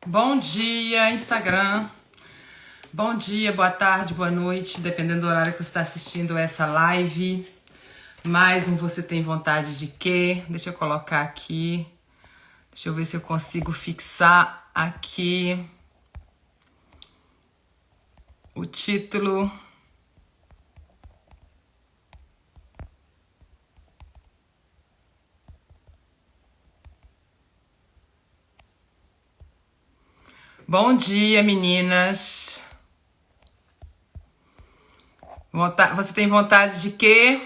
Bom dia, Instagram. Bom dia, boa tarde, boa noite, dependendo do horário que você está assistindo essa live. Mais um Você Tem Vontade de Quê? Deixa eu colocar aqui. Deixa eu ver se eu consigo fixar aqui o título. Bom dia, meninas. Você tem vontade de quê?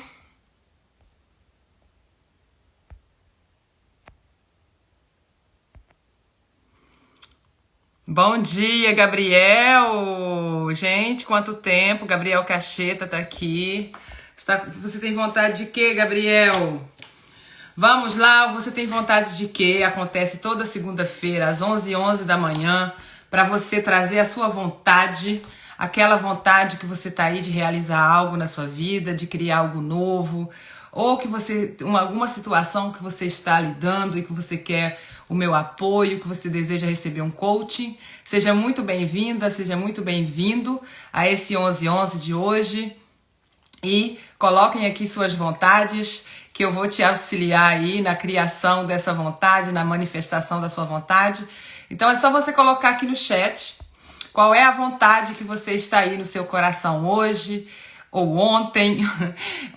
Bom dia, Gabriel. Gente, quanto tempo. Gabriel Cacheta tá aqui. Você tem vontade de quê, Gabriel? Vamos lá, Você Tem Vontade de Quê? Acontece toda segunda-feira, às 11h11 da manhã, para você trazer a sua vontade, aquela vontade que você tá aí de realizar algo na sua vida, de criar algo novo, ou que alguma situação que você está lidando e que você quer o meu apoio, que você deseja receber um coaching. Seja muito bem-vinda, seja muito bem-vindo a esse 11h11 de hoje. E coloquem aqui suas vontades, que eu vou te auxiliar aí na criação dessa vontade, na manifestação da sua vontade. Então é só você colocar aqui no chat qual é a vontade que você está aí no seu coração hoje ou ontem,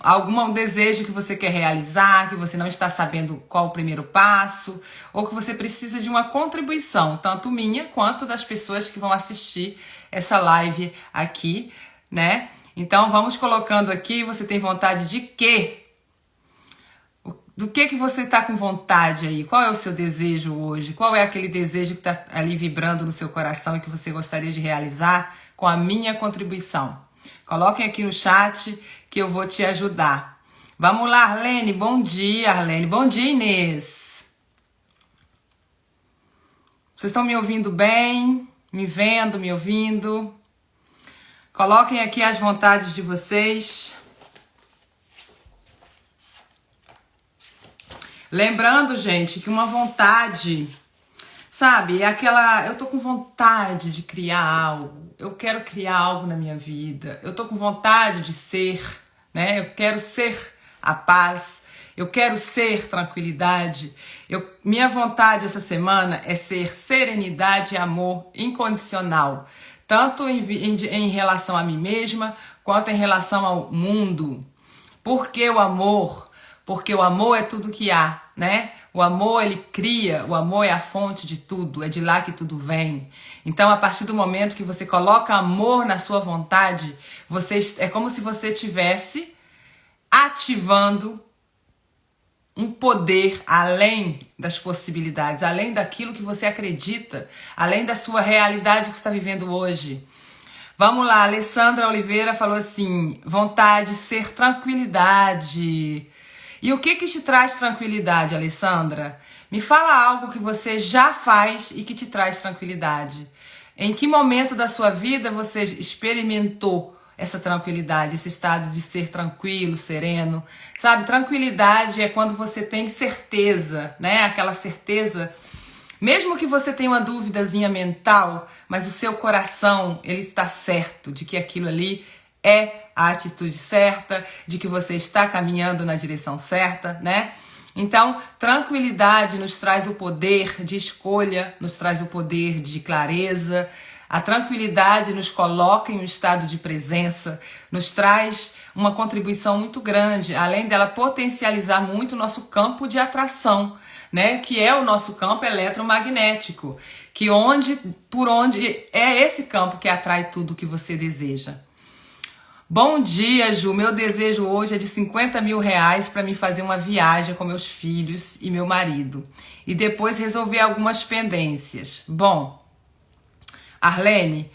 algum desejo que você quer realizar, que você não está sabendo qual o primeiro passo, ou que você precisa de uma contribuição, tanto minha quanto das pessoas que vão assistir essa live aqui, né? Então vamos colocando aqui, você tem vontade de quê? Do que você está com vontade aí? Qual é o seu desejo hoje? Qual é aquele desejo que está ali vibrando no seu coração e que você gostaria de realizar com a minha contribuição? Coloquem aqui no chat que eu vou te ajudar. Vamos lá, Arlene. Bom dia, Arlene. Bom dia, Inês. Vocês estão me ouvindo bem? Me vendo, me ouvindo? Coloquem aqui as vontades de vocês. Lembrando, gente, que uma vontade, sabe, é aquela... Eu tô com vontade de criar algo. Eu quero criar algo na minha vida. Eu tô com vontade de ser, né? Eu quero ser a paz. Eu quero ser tranquilidade. Minha vontade essa semana é ser serenidade e amor incondicional. Tanto em relação a mim mesma, quanto em relação ao mundo. Por que o amor? Porque o amor é tudo que há, né? O amor, ele cria, o amor é a fonte de tudo, é de lá que tudo vem. Então, a partir do momento que você coloca amor na sua vontade, é como se você estivesse ativando um poder além das possibilidades, além daquilo que você acredita, além da sua realidade que você está vivendo hoje. Vamos lá, Alessandra Oliveira falou assim, vontade, ser tranquilidade. E o que te traz tranquilidade, Alessandra? Me fala algo que você já faz e que te traz tranquilidade. Em que momento da sua vida você experimentou essa tranquilidade, esse estado de ser tranquilo, sereno? Sabe, tranquilidade é quando você tem certeza, né? Aquela certeza, mesmo que você tenha uma duvidazinha mental, mas o seu coração, ele está certo de que aquilo ali é a atitude certa, de que você está caminhando na direção certa, né? Então, tranquilidade nos traz o poder de escolha, nos traz o poder de clareza. A tranquilidade nos coloca em um estado de presença, nos traz uma contribuição muito grande, além dela potencializar muito o nosso campo de atração, né? Que é o nosso campo eletromagnético, por onde é esse campo que atrai tudo que você deseja. Bom dia, Ju. Meu desejo hoje é de 50 mil reais para me fazer uma viagem com meus filhos e meu marido. E depois resolver algumas pendências. Bom, Arlene,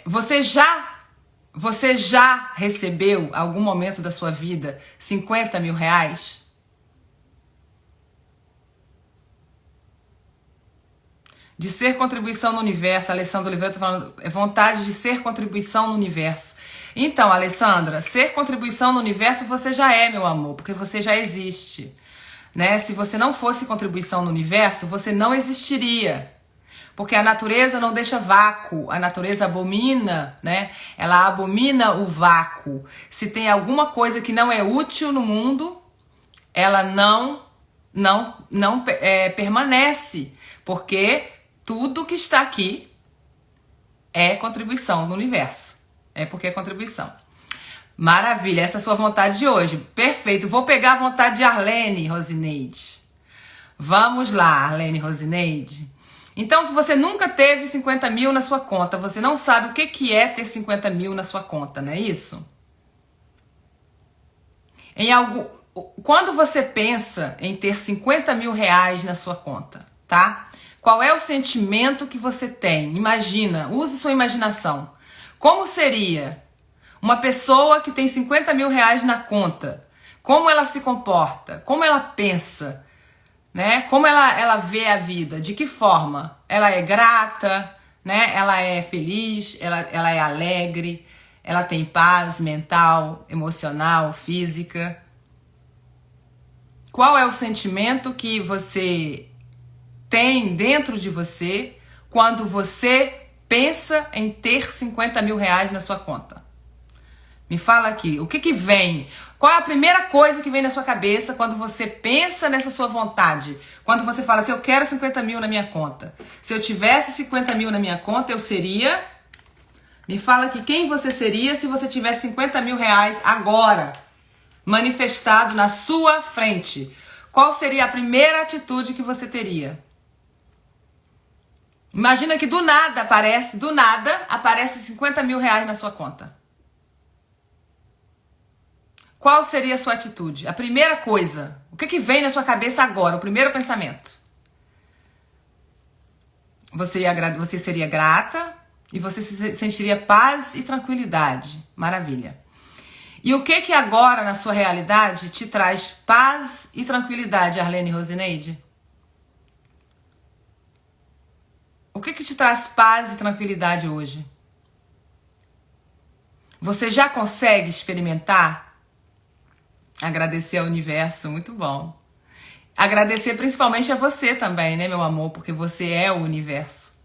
você já recebeu, algum momento da sua vida, 50 mil reais? De ser contribuição no universo, a Alessandra Oliveira está falando, é vontade de ser contribuição no universo. Então, Alessandra, ser contribuição no universo você já é, meu amor, porque você já existe, né? Se você não fosse contribuição no universo, você não existiria. Porque a natureza não deixa vácuo, a natureza abomina, né? Ela abomina o vácuo. Se tem alguma coisa que não é útil no mundo, ela não permanece, porque tudo que está aqui é contribuição do universo. É porque é contribuição. Maravilha, essa é a sua vontade de hoje. Perfeito, vou pegar a vontade de Arlene Rosineide. Vamos lá, Arlene Rosineide. Então, se você nunca teve 50 mil na sua conta, você não sabe o que é ter 50 mil na sua conta, não é isso? Quando você pensa em ter 50 mil reais na sua conta, tá? Qual é o sentimento que você tem? Imagina, use sua imaginação. Como seria uma pessoa que tem 50 mil reais na conta? Como ela se comporta? Como ela pensa? Né? Como ela vê a vida? De que forma? Ela é grata, né? Ela é feliz, ela é alegre, ela tem paz mental, emocional, física. Qual é o sentimento que você tem dentro de você quando você pensa em ter 50 mil reais na sua conta? Me fala aqui, o que vem? Qual é a primeira coisa que vem na sua cabeça quando você pensa nessa sua vontade? Quando você fala assim, eu quero 50 mil na minha conta. Se eu tivesse 50 mil na minha conta, eu seria... Me fala aqui, quem você seria se você tivesse 50 mil reais agora, manifestado na sua frente? Qual seria a primeira atitude que você teria? Imagina que do nada aparece 50 mil reais na sua conta. Qual seria a sua atitude? A primeira coisa. O que vem na sua cabeça agora? O primeiro pensamento. Você seria grata e você se sentiria paz e tranquilidade. Maravilha. E o que agora na sua realidade te traz paz e tranquilidade, Arlene Rosineide? O que te traz paz e tranquilidade hoje? Você já consegue experimentar? Agradecer ao universo, muito bom. Agradecer principalmente a você também, né, meu amor? Porque você é o universo.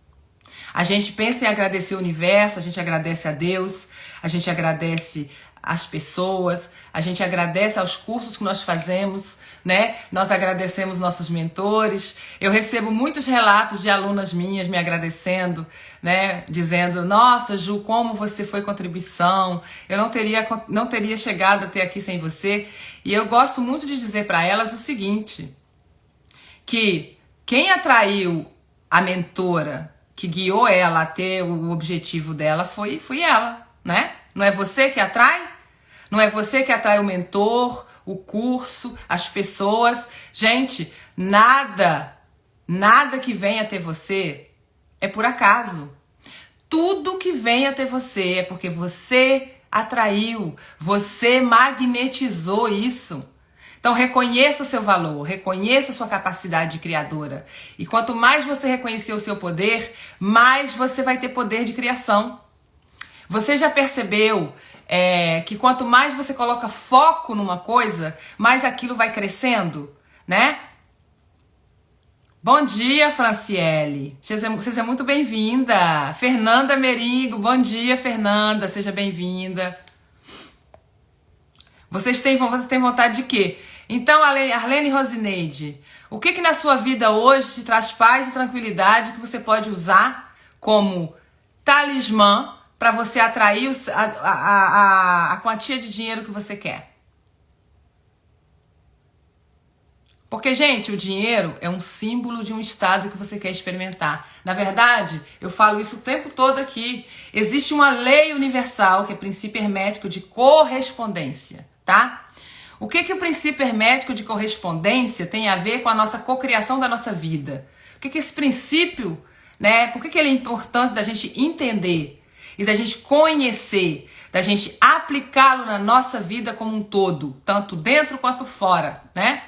A gente pensa em agradecer o universo, a gente agradece a Deus, a gente agradece as pessoas, a gente agradece aos cursos que nós fazemos, né? Nós agradecemos nossos mentores. Eu recebo muitos relatos de alunas minhas me agradecendo, né? Dizendo, nossa, Ju, como você foi contribuição, eu não teria chegado até aqui sem você. E eu gosto muito de dizer para elas o seguinte, que quem atraiu a mentora, que guiou ela até o objetivo dela, fui ela, né? Não é você que atrai? Não é você que atrai o mentor, o curso, as pessoas? Gente, nada que vem até você é por acaso. Tudo que vem até você é porque você atraiu, você magnetizou isso. Então reconheça o seu valor, reconheça a sua capacidade criadora. E quanto mais você reconhecer o seu poder, mais você vai ter poder de criação. Você já percebeu que quanto mais você coloca foco numa coisa, mais aquilo vai crescendo, né? Bom dia, Franciele. Seja muito bem-vinda. Fernanda Meringo. Bom dia, Fernanda. Seja bem-vinda. Vocês têm vontade de quê? Então, Arlene Rosineide, o que na sua vida hoje te traz paz e tranquilidade que você pode usar como talismã para você atrair a quantia de dinheiro que você quer? Porque, gente, o dinheiro é um símbolo de um estado que você quer experimentar. Na verdade, eu falo isso o tempo todo aqui. Existe uma lei universal, que é o princípio hermético de correspondência, tá? O que o princípio hermético de correspondência tem a ver com a nossa cocriação da nossa vida? O que esse princípio, né? Por que ele é importante da gente entender e da gente conhecer, da gente aplicá-lo na nossa vida como um todo, tanto dentro quanto fora, né?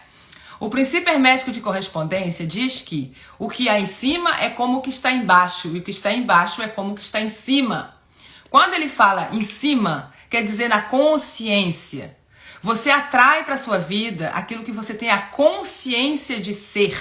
O princípio hermético de correspondência diz que o que há em cima é como o que está embaixo, e o que está embaixo é como o que está em cima. Quando ele fala em cima, quer dizer na consciência. Você atrai para a sua vida aquilo que você tem a consciência de ser.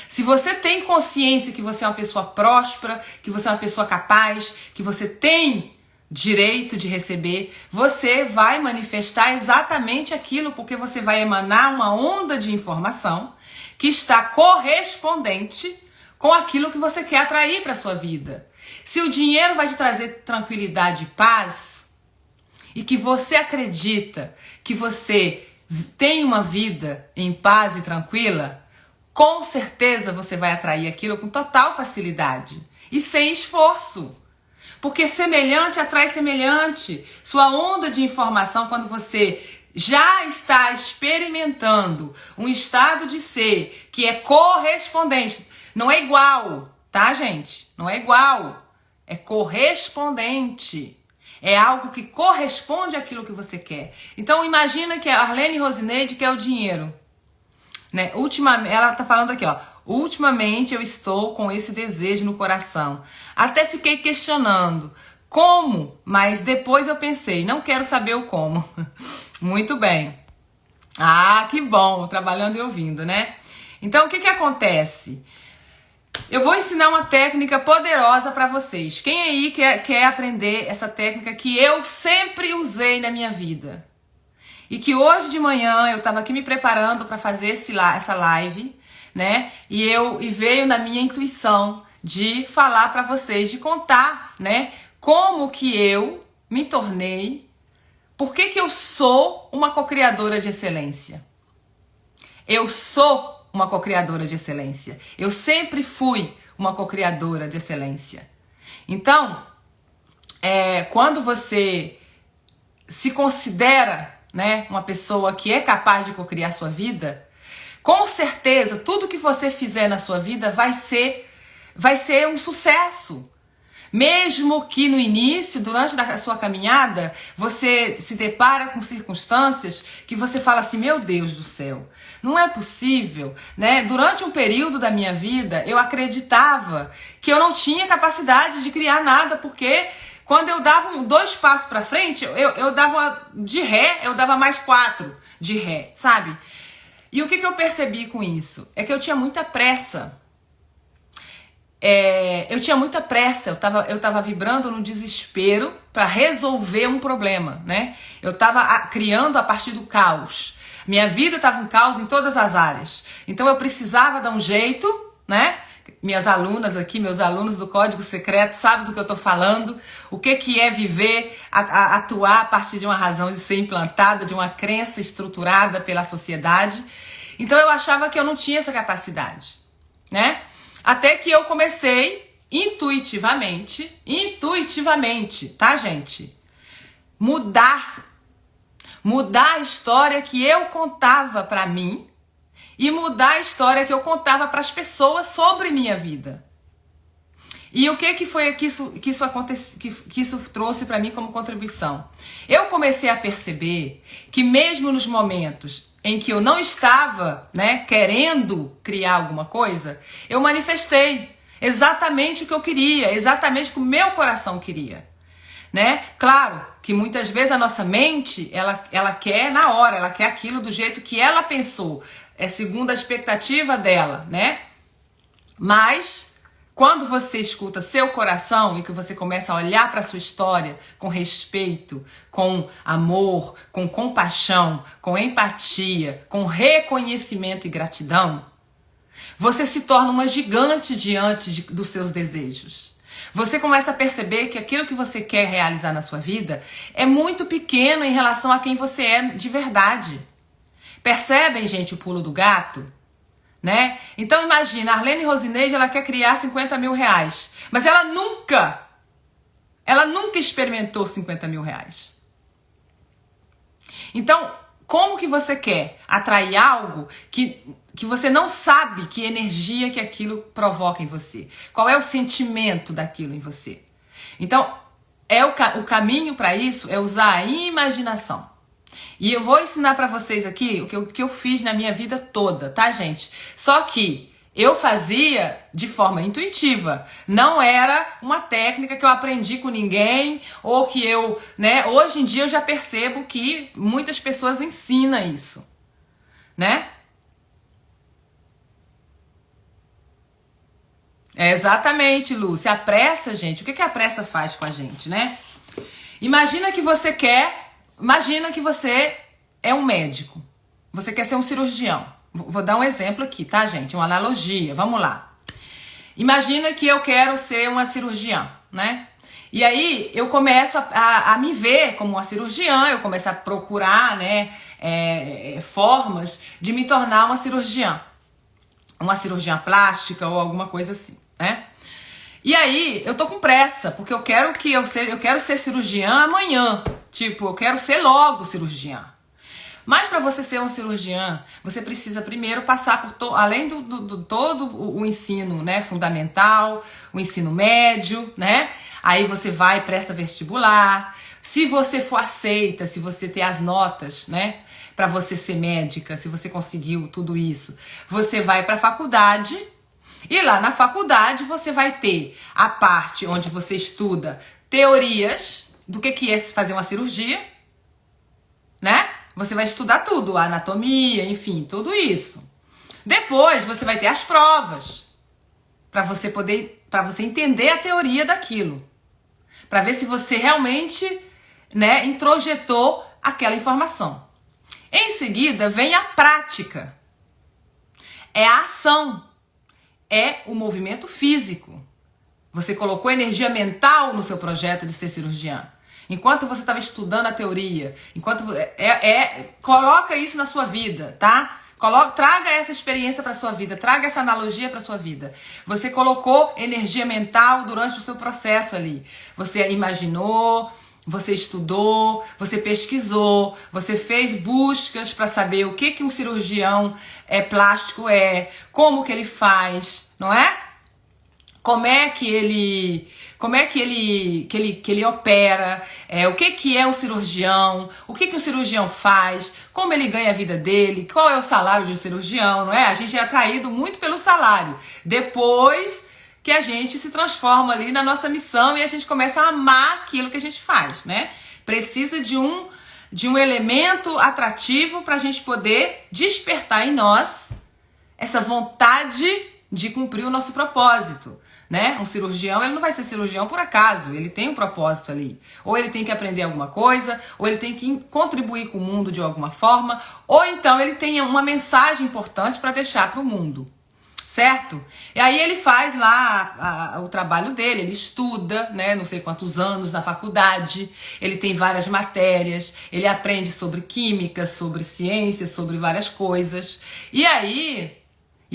Se você tem consciência que você é uma pessoa próspera, que você é uma pessoa capaz, que você tem direito de receber, você vai manifestar exatamente aquilo, porque você vai emanar uma onda de informação que está correspondente com aquilo que você quer atrair para sua vida. Se o dinheiro vai te trazer tranquilidade e paz, e que você acredita que você tem uma vida em paz e tranquila, com certeza você vai atrair aquilo com total facilidade e sem esforço. Porque semelhante atrai semelhante. Sua onda de informação, quando você já está experimentando um estado de ser que é correspondente, não é igual, tá, gente? Não é igual, é correspondente. É algo que corresponde àquilo que você quer. Então imagina que a Arlene Rosineide quer o dinheiro, né? Ela tá falando aqui, ó. Ultimamente eu estou com esse desejo no coração. Até fiquei questionando como, mas depois eu pensei, não quero saber o como. Muito bem. Ah, que bom, trabalhando e ouvindo, né? Então o que acontece? Eu vou ensinar uma técnica poderosa para vocês. Quem aí quer aprender essa técnica que eu sempre usei na minha vida? E que hoje de manhã eu estava aqui me preparando para fazer essa live, né? E veio na minha intuição de falar para vocês, de contar, né? Como que eu me tornei, por que eu sou uma co-criadora de excelência? Eu sou uma co-criadora de excelência. Eu sempre fui uma co-criadora de excelência. Então, quando você se considera, né, uma pessoa que é capaz de co-criar sua vida, com certeza tudo que você fizer na sua vida vai ser um sucesso. Mesmo que no início, durante a sua caminhada, você se depara com circunstâncias que você fala assim, meu Deus do céu, não é possível, né? Durante um período da minha vida, eu acreditava que eu não tinha capacidade de criar nada, porque quando eu dava 2 passos para frente, eu dava de ré, eu dava mais 4 de ré, sabe? E o que eu percebi com isso? É que eu tinha muita pressa. Eu tava vibrando no desespero para resolver um problema, né? Eu tava criando a partir do caos. Minha vida tava um caos em todas as áreas. Então eu precisava dar um jeito, né? Minhas alunas aqui, meus alunos do Código Secreto sabem do que eu tô falando. O que é viver, atuar a partir de uma razão de ser implantada, de uma crença estruturada pela sociedade. Então eu achava que eu não tinha essa capacidade, né? Até que eu comecei intuitivamente, tá, gente? Mudar a história que eu contava pra mim e mudar a história que eu contava para as pessoas sobre minha vida. E o que foi que isso trouxe para mim como contribuição? Eu comecei a perceber que mesmo nos momentos em que eu não estava, né, querendo criar alguma coisa, eu manifestei exatamente o que eu queria, exatamente o que o meu coração queria, né? Claro que muitas vezes a nossa mente, ela quer na hora, ela quer aquilo do jeito que ela pensou, segundo a expectativa dela, né? Mas quando você escuta seu coração e que você começa a olhar para a sua história com respeito, com amor, com compaixão, com empatia, com reconhecimento e gratidão, você se torna uma gigante diante dos seus desejos. Você começa a perceber que aquilo que você quer realizar na sua vida é muito pequeno em relação a quem você é de verdade. Percebem, gente, o pulo do gato? Né? Então imagina, a Arlene Rosineide, ela quer criar 50 mil reais, mas ela nunca experimentou 50 mil reais. Então, como que você quer atrair algo que você não sabe que energia que aquilo provoca em você? Qual é o sentimento daquilo em você? Então, o caminho para isso é usar a imaginação. E eu vou ensinar pra vocês aqui o que eu fiz na minha vida toda, tá, gente? Só que eu fazia de forma intuitiva. Não era uma técnica que eu aprendi com ninguém ou que eu, né? Hoje em dia eu já percebo que muitas pessoas ensinam isso, né? É exatamente, Lúcia. A pressa, gente, o que a pressa faz com a gente, né? Imagina que você é um médico. Você quer ser um cirurgião. Vou dar um exemplo aqui, tá, gente? Uma analogia. Vamos lá. Imagina que eu quero ser uma cirurgiã, né? E aí eu começo a me ver como uma cirurgiã, eu começo a procurar, né, formas de me tornar uma cirurgiã plástica ou alguma coisa assim, né? E aí eu tô com pressa, porque eu quero ser cirurgiã amanhã, tipo, eu quero ser logo cirurgiã. Mas para você ser um cirurgião, você precisa primeiro passar por além do todo o ensino, né, fundamental, o ensino médio, né? Aí você vai e presta vestibular. Se você for aceita, se você ter as notas, né, para você ser médica, se você conseguiu tudo isso, você vai para a faculdade. E lá na faculdade você vai ter a parte onde você estuda teorias do que é fazer uma cirurgia, né? Você vai estudar tudo, a anatomia, enfim, tudo isso. Depois você vai ter as provas para você entender a teoria daquilo, para ver se você realmente, né, introjetou aquela informação. Em seguida vem a prática, é a ação, é o movimento físico. Você colocou energia mental no seu projeto de ser cirurgiã. Enquanto você estava estudando a teoria, coloca isso na sua vida, tá? Traga essa experiência para sua vida, traga essa analogia para sua vida. Você colocou energia mental durante o seu processo ali. Você imaginou, você estudou, você pesquisou, você fez buscas para saber o que um cirurgião plástico como que ele faz, não é? Como é que ele opera, o que é o cirurgião, o que o cirurgião faz, como ele ganha a vida dele, qual é o salário de um cirurgião, não é? A gente é atraído muito pelo salário. Depois que a gente se transforma ali na nossa missão e a gente começa a amar aquilo que a gente faz, né? Precisa de um elemento atrativo para a gente poder despertar em nós essa vontade de cumprir o nosso propósito, né? Um cirurgião, ele não vai ser cirurgião por acaso, ele tem um propósito ali. Ou ele tem que aprender alguma coisa, ou ele tem que contribuir com o mundo de alguma forma, ou então ele tem uma mensagem importante para deixar para o mundo, certo? E aí ele faz lá o trabalho dele, ele estuda, né, não sei quantos anos na faculdade, ele tem várias matérias, ele aprende sobre química, sobre ciência, sobre várias coisas. E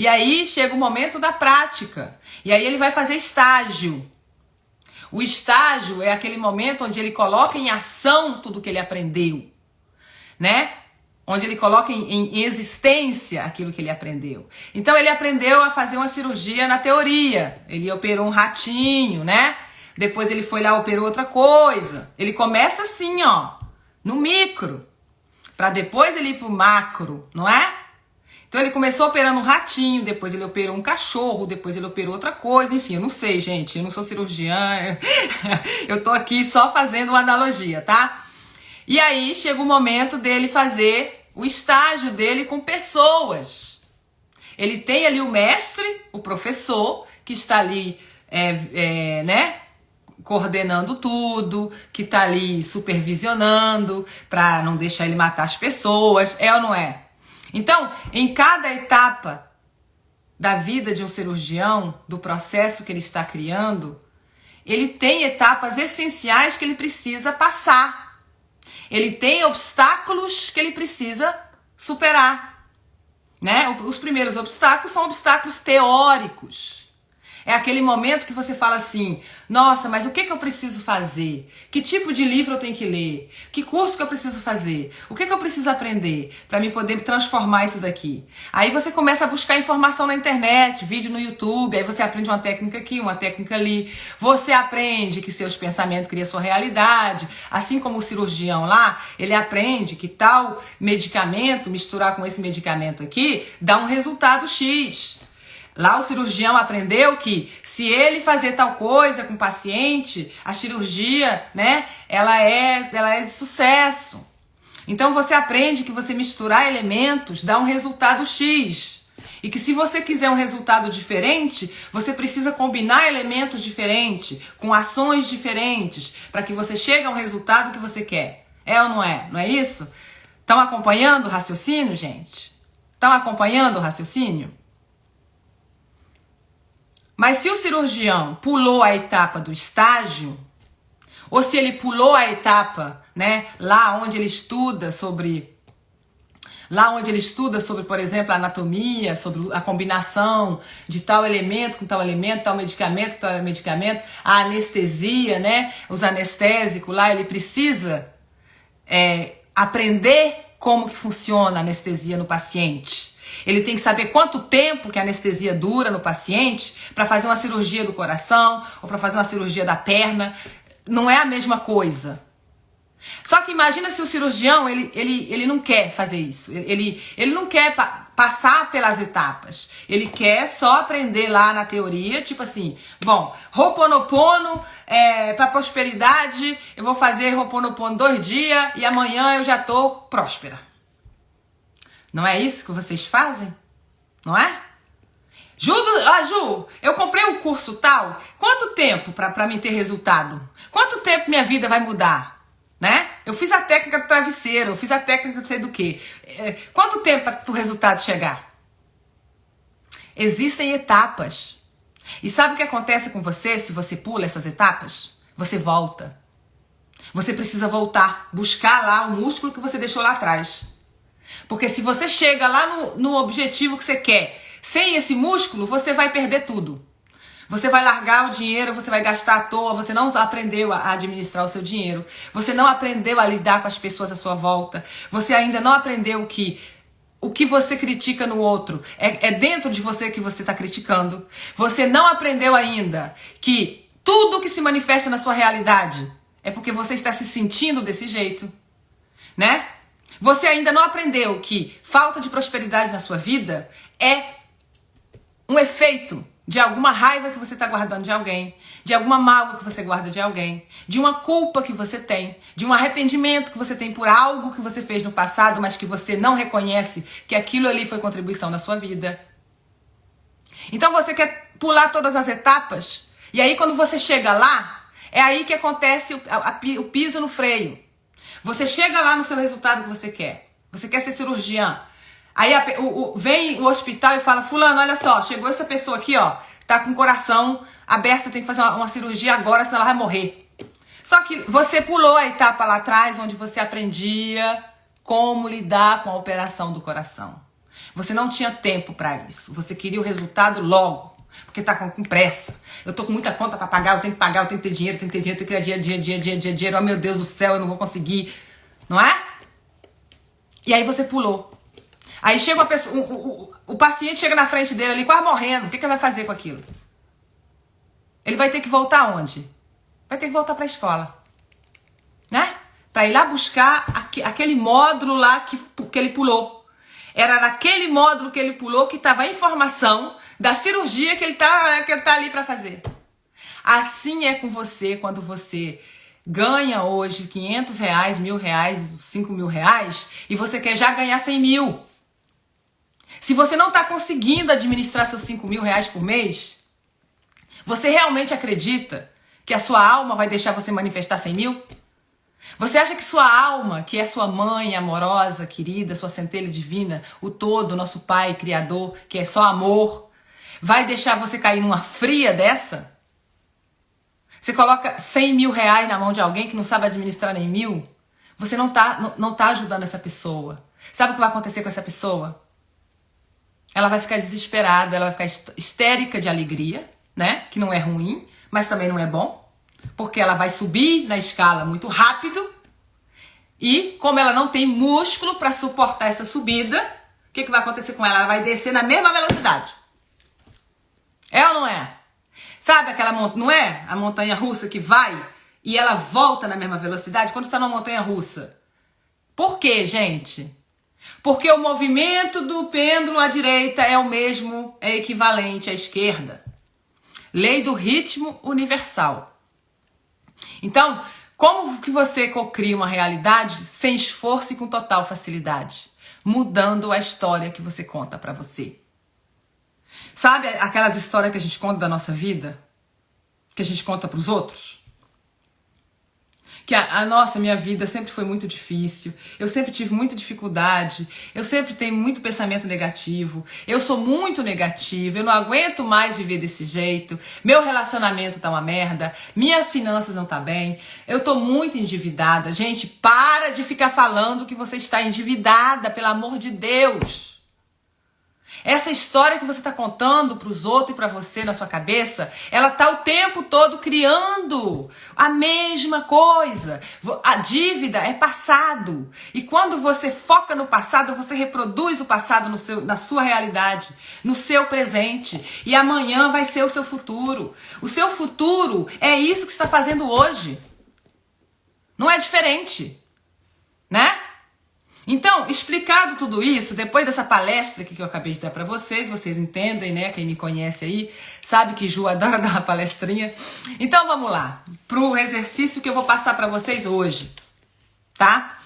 aí chega o momento da prática. E aí ele vai fazer estágio. O estágio é aquele momento onde ele coloca em ação tudo que ele aprendeu, né? Onde ele coloca em existência aquilo que ele aprendeu. Então ele aprendeu a fazer uma cirurgia na teoria. Ele operou um ratinho, né? Depois ele foi lá e operou outra coisa. Ele começa assim, ó, no micro, para depois ele ir pro macro, não é? Então ele começou operando um ratinho, depois ele operou um cachorro, depois ele operou outra coisa, enfim, eu não sei, gente, eu não sou cirurgiã, eu tô aqui só fazendo uma analogia, tá? E aí chega o momento dele fazer o estágio dele com pessoas. Ele tem ali o mestre, o professor, que está ali, né, coordenando tudo, que está ali supervisionando para não deixar ele matar as pessoas, ou não é? Então, em cada etapa da vida de um cirurgião, do processo que ele está criando, ele tem etapas essenciais que ele precisa passar. Ele tem obstáculos que ele precisa superar, né? Os primeiros obstáculos são obstáculos teóricos. É aquele momento que você fala assim, nossa, mas o que eu preciso fazer? Que tipo de livro eu tenho que ler? Que curso que eu preciso fazer? O que eu preciso aprender para me poder transformar isso daqui? Aí você começa a buscar informação na internet, vídeo no YouTube, aí você aprende uma técnica aqui, uma técnica ali. Você aprende que seus pensamentos criam sua realidade. Assim como o cirurgião lá, ele aprende que tal medicamento, misturar com esse medicamento aqui, dá um resultado X. Lá o cirurgião aprendeu que se ele fazer tal coisa com o paciente, a cirurgia, né, ela é de sucesso. Então você aprende que você misturar elementos dá um resultado X. E que se você quiser um resultado diferente, você precisa combinar elementos diferentes, com ações diferentes, para que você chegue ao resultado que você quer. É ou não é? Não é isso? Estão acompanhando o raciocínio, gente? Estão acompanhando o raciocínio? Mas se o cirurgião pulou a etapa do estágio, ou se ele pulou a etapa, né, lá onde ele estuda sobre, por exemplo, a anatomia, sobre a combinação de tal elemento com tal elemento, tal medicamento com tal medicamento, a anestesia, né, os anestésicos lá, ele precisa aprender como que funciona a anestesia no paciente. Ele tem que saber quanto tempo que a anestesia dura no paciente para fazer uma cirurgia do coração ou para fazer uma cirurgia da perna. Não é a mesma coisa. Só que imagina se o cirurgião, ele não quer fazer isso. Ele não quer passar pelas etapas. Ele quer só aprender lá na teoria, tipo assim, bom, Ho'oponopono, para prosperidade, eu vou fazer Ho'oponopono 2 dias e amanhã eu já tô próspera. Não é isso que vocês fazem? Não é? Ju, eu comprei um curso tal, quanto tempo para mim ter resultado? Quanto tempo minha vida vai mudar? Né? Eu fiz a técnica do travesseiro, eu fiz a técnica não sei do que. Quanto tempo para o resultado chegar? Existem etapas. E sabe o que acontece com você se você pula essas etapas? Você volta. Você precisa voltar, buscar lá o músculo que você deixou lá atrás. Porque se você chega lá no objetivo que você quer, sem esse músculo, você vai perder tudo. Você vai largar o dinheiro, você vai gastar à toa, você não aprendeu a administrar o seu dinheiro, você não aprendeu a lidar com as pessoas à sua volta, você ainda não aprendeu que o que você critica no outro é dentro de você que você está criticando. Você não aprendeu ainda que tudo que se manifesta na sua realidade é porque você está se sentindo desse jeito, né? Você ainda não aprendeu que falta de prosperidade na sua vida é um efeito de alguma raiva que você está guardando de alguém, de alguma mágoa que você guarda de alguém, de uma culpa que você tem, de um arrependimento que você tem por algo que você fez no passado, mas que você não reconhece que aquilo ali foi contribuição na sua vida. Então você quer pular todas as etapas, e aí quando você chega lá, é aí que acontece o piso no freio. Você chega lá no seu resultado que você quer. Você quer ser cirurgiã. Aí vem o hospital e fala, fulano, olha só, chegou essa pessoa aqui, ó, tá com o coração aberto, tem que fazer uma cirurgia agora, senão ela vai morrer. Só que você pulou a etapa lá atrás, onde você aprendia como lidar com a operação do coração. Você não tinha tempo para isso. Você queria o resultado logo, porque tá com pressa. Eu tô com muita conta para pagar, eu tenho que pagar, eu tenho que ter dinheiro, eu tenho que ter dinheiro, eu tenho que ter dinheiro, oh meu Deus do céu, eu não vou conseguir. Não é? E aí você pulou. Aí chega uma pessoa, o paciente chega na frente dele ali quase morrendo. O que ele vai fazer com aquilo? Ele vai ter que voltar aonde? Vai ter que voltar para a escola, né? Para ir lá buscar aquele módulo lá que ele pulou. Era naquele módulo que ele pulou que estava a informação da cirurgia que ele tá ali para fazer. Assim é com você quando você ganha hoje 500 reais, 1.000 reais, 5.000 reais e você quer já ganhar 100 mil. Se você não está conseguindo administrar seus 5.000 reais por mês, você realmente acredita que a sua alma vai deixar você manifestar 100 mil? Você acha que sua alma, que é sua mãe amorosa, querida, sua centelha divina, o todo, nosso Pai, Criador, que é só amor, vai deixar você cair numa fria dessa? Você coloca 100 mil reais na mão de alguém que não sabe administrar nem 1.000? Você não tá ajudando essa pessoa. Sabe o que vai acontecer com essa pessoa? Ela vai ficar desesperada, ela vai ficar histérica de alegria, né? Que não é ruim, mas também não é bom. Porque ela vai subir na escala muito rápido. E como ela não tem músculo para suportar essa subida, o que vai acontecer com ela? Ela vai descer na mesma velocidade. É ou não é? Sabe aquela montanha, não é? A montanha russa que vai e ela volta na mesma velocidade quando está numa montanha russa. Por quê, gente? Porque o movimento do pêndulo à direita é o mesmo, é equivalente à esquerda. Lei do ritmo universal. Então, como que você cocria uma realidade sem esforço e com total facilidade? Mudando a história que você conta para você. Sabe aquelas histórias que a gente conta da nossa vida? Que a gente conta pros outros? Que nossa, minha vida sempre foi muito difícil, eu sempre tive muita dificuldade, eu sempre tenho muito pensamento negativo, eu sou muito negativa, eu não aguento mais viver desse jeito, meu relacionamento tá uma merda, minhas finanças não tá bem, eu tô muito endividada. Gente, para de ficar falando que você está endividada, pelo amor de Deus. Essa história que você está contando para os outros e para você na sua cabeça, ela tá o tempo todo criando a mesma coisa. A dívida é passado. E quando você foca no passado, você reproduz o passado na sua realidade, no seu presente. E amanhã vai ser o seu futuro. O seu futuro é isso que você está fazendo hoje. Não é diferente, né? Então, explicado tudo isso, depois dessa palestra aqui que eu acabei de dar pra vocês entendem, né? Quem me conhece aí sabe que Ju adora dar uma palestrinha. Então, vamos lá pro exercício que eu vou passar pra vocês hoje, tá?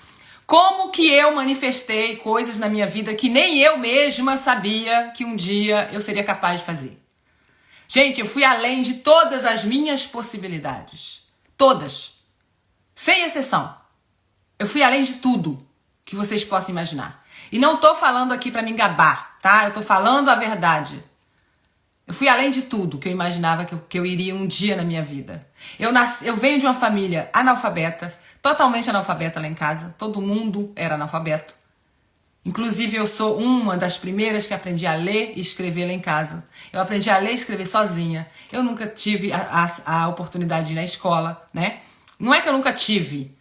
Como que eu manifestei coisas na minha vida que nem eu mesma sabia que um dia eu seria capaz de fazer. Gente, eu fui além de todas as minhas possibilidades. Todas. Sem exceção. Eu fui além de tudo que vocês possam imaginar. E não tô falando aqui pra me gabar, tá? Eu tô falando a verdade. Eu fui além de tudo que eu imaginava que eu iria um dia na minha vida. Eu venho de uma família analfabeta, totalmente analfabeta lá em casa. Todo mundo era analfabeto. Inclusive eu sou uma das primeiras que aprendi a ler e escrever lá em casa. Eu aprendi a ler e escrever sozinha. Eu nunca tive a oportunidade de ir na escola, né? Não é que eu nunca tive.